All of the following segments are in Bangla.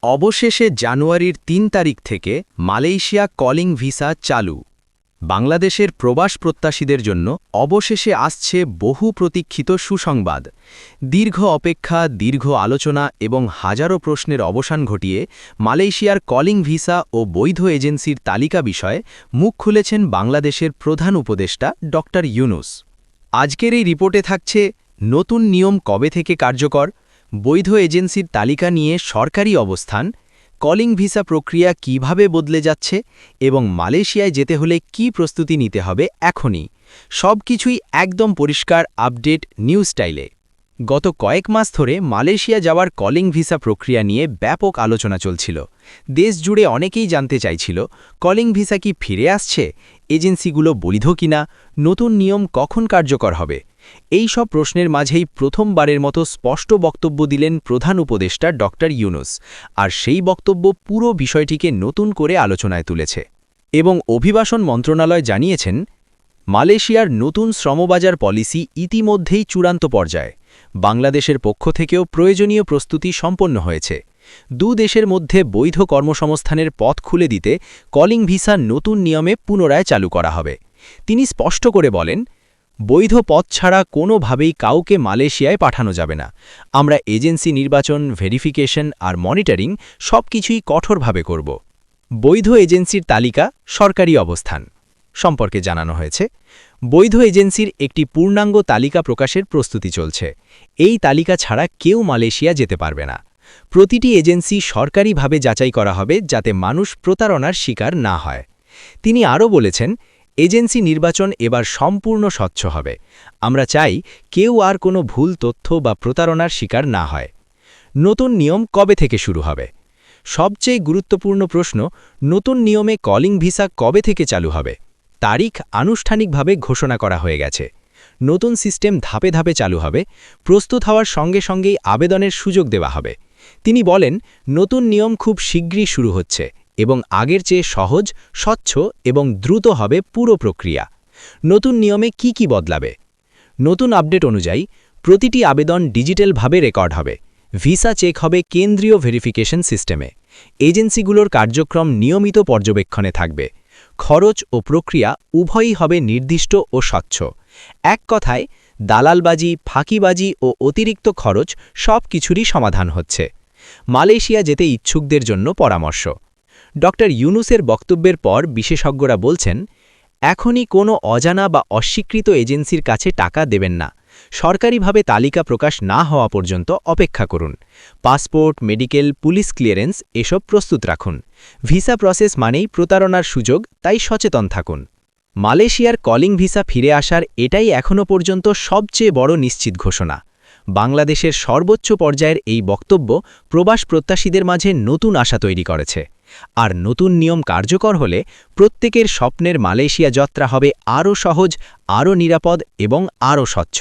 অবশেষে জানুয়ারির ৩ তারিখ থেকে মালয়েশিয়া কলিং ভিসা চালু। বাংলাদেশের প্রবাস প্রত্যাশীদের জন্য অবশেষে আসছে বহু প্রতীক্ষিত সুসংবাদ। দীর্ঘ অপেক্ষা, দীর্ঘ আলোচনা এবং হাজারো প্রশ্নের অবসান ঘটিয়ে মালয়েশিয়ার কলিং ভিসা ও বৈধ এজেন্সির তালিকা বিষয়ে মুখ খুলেছেন বাংলাদেশের প্রধান উপদেষ্টা ড ইউনূস। আজকের এই রিপোর্টে থাকছে নতুন নিয়ম কবে থেকে কার্যকর, বৈধ এজেন্সির তালিকা নিয়ে সরকারি অবস্থান, কলিং ভিসা প্রক্রিয়া কিভাবে বদলে যাচ্ছে এবং মালয়েশিয়ায় যেতে হলে কি প্রস্তুতি নিতে হবে এখনই। সবকিছুই একদম পরিষ্কার আপডেট নিউজ স্টাইলে। গত কয়েক মাস ধরে মালয়েশিয়া যাওয়ার কলিং ভিসা প্রক্রিয়া নিয়ে ব্যাপক আলোচনা চলছিল। দেশ জুড়ে অনেকেই জানতে চাইছিল, কলিং ভিসা কি ফিরে আসছে, এজেন্সিগুলো বৈধ কিনা, নতুন নিয়ম কখন কার্যকর হবে। এই সব প্রশ্নের মাঝেই প্রথমবারের মতো স্পষ্ট বক্তব্য দিলেন প্রধান উপদেষ্টা ড ইউনূস, আর সেই বক্তব্য পুরো বিষয়টিকে নতুন করে আলোচনায় তুলেছে। এবং অভিবাসন মন্ত্রণালয় জানিয়েছেন, মালয়েশিয়ার নতুন শ্রমবাজার পলিসি ইতিমধ্যেই চূড়ান্ত পর্যায়ে। বাংলাদেশের পক্ষ থেকেও প্রয়োজনীয় প্রস্তুতি সম্পন্ন হয়েছে। দেশের মধ্যে বৈধ কর্মসংস্থানের পথ খুলে দিতে কলিং ভিসা নতুন নিয়মে পুনরায় চালু করা হবে। তিনি স্পষ্ট করে বলেন, বৈধ পথ ছাড়া কোনোভাবেই কাউকে মালয়েশিয়ায় পাঠানো যাবে না। আমরা এজেন্সি নির্বাচন, ভেরিফিকেশন আর মনিটরিং সবকিছুই কঠোরভাবে করব। বৈধ এজেন্সির তালিকা, সরকারি অবস্থান সম্পর্কে জানানো হয়েছে। বৈধ এজেন্সির একটি পূর্ণাঙ্গ তালিকা প্রকাশের প্রস্তুতি চলছে। এই তালিকা ছাড়া কেউ মালয়েশিয়া যেতে পারবে না। প্রতিটি এজেন্সি সরকারিভাবে যাচাই করা হবে যাতে মানুষ প্রতারণার শিকার না হয়। তিনি আরও বলেছেন, এজেন্সি নির্বাচন এবার সম্পূর্ণ স্বচ্ছ হবে। আমরা চাই কেউ আর কোনো ভুল তথ্য বা প্রতারণার শিকার না হয়। নতুন নিয়ম কবে থেকে শুরু হবে? সবচেয়ে গুরুত্বপূর্ণ প্রশ্ন, নতুন নিয়মে কলিং ভিসা কবে থেকে চালু হবে? তারিখ আনুষ্ঠানিকভাবে ঘোষণা করা হয়ে গেছে। নতুন সিস্টেম ধাপে ধাপে চালু হবে। প্রস্তুত হওয়ার সঙ্গে সঙ্গেই আবেদনের সুযোগ দেওয়া হবে। তিনি বলেন, নতুন নিয়ম খুব শীঘ্রই শুরু হচ্ছে এবং আগের চেয়ে সহজ, স্বচ্ছ এবং দ্রুত হবে পুরো প্রক্রিয়া। নতুন নিয়মে কি বদলাবে? নতুন আপডেট অনুযায়ী প্রতিটি আবেদন ডিজিটালভাবে রেকর্ড হবে। ভিসা চেক হবে কেন্দ্রীয় ভেরিফিকেশন সিস্টেমে। এজেন্সিগুলোর কার্যক্রম নিয়মিত পর্যবেক্ষণে থাকবে। খরচ ও প্রক্রিয়া উভয়ই হবে নির্দিষ্ট ও স্বচ্ছ। এক কথায়, দালালবাজি, ফাঁকিবাজি ও অতিরিক্ত খরচ সব কিছুরই সমাধান হচ্ছে। মালয়েশিয়া যেতে ইচ্ছুকদের জন্য পরামর্শ। ড ইউনূসের বক্তব্যের পর বিশেষজ্ঞরা বলছেন, এখনই কোনো অজানা বা অস্বীকৃত এজেন্সির কাছে টাকা দেবেন না। সরকারিভাবে তালিকা প্রকাশ না হওয়া পর্যন্ত অপেক্ষা করুন। পাসপোর্ট, মেডিকেল, পুলিশ ক্লিয়ারেন্স এসব প্রস্তুত রাখুন। ভিসা প্রসেস মানেই প্রতারণার সুযোগ, তাই সচেতন থাকুন। মালয়েশিয়ার কলিং ভিসা ফিরে আসার এটাই এখনও পর্যন্ত সবচেয়ে বড় নিশ্চিত ঘোষণা। বাংলাদেশের সর্বোচ্চ পর্যায়ের এই বক্তব্য প্রবাস প্রত্যাশীদের মাঝে নতুন আশা তৈরি করেছে। আর নতুন নিয়ম কার্যকর হলে প্রত্যেকের স্বপ্নের মালয়েশিয়া যাত্রা হবে আরও সহজ, আরও নিরাপদ এবং আরও স্বচ্ছ।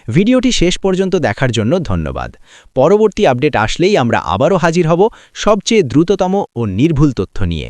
ভিডিওটি শেষ পর্যন্ত দেখার জন্য ধন্যবাদ। পরবর্তী আপডেট আসলেই আমরা আবারও হাজির হব সবচেয়ে দ্রুততম ও নির্ভুল তথ্য নিয়ে।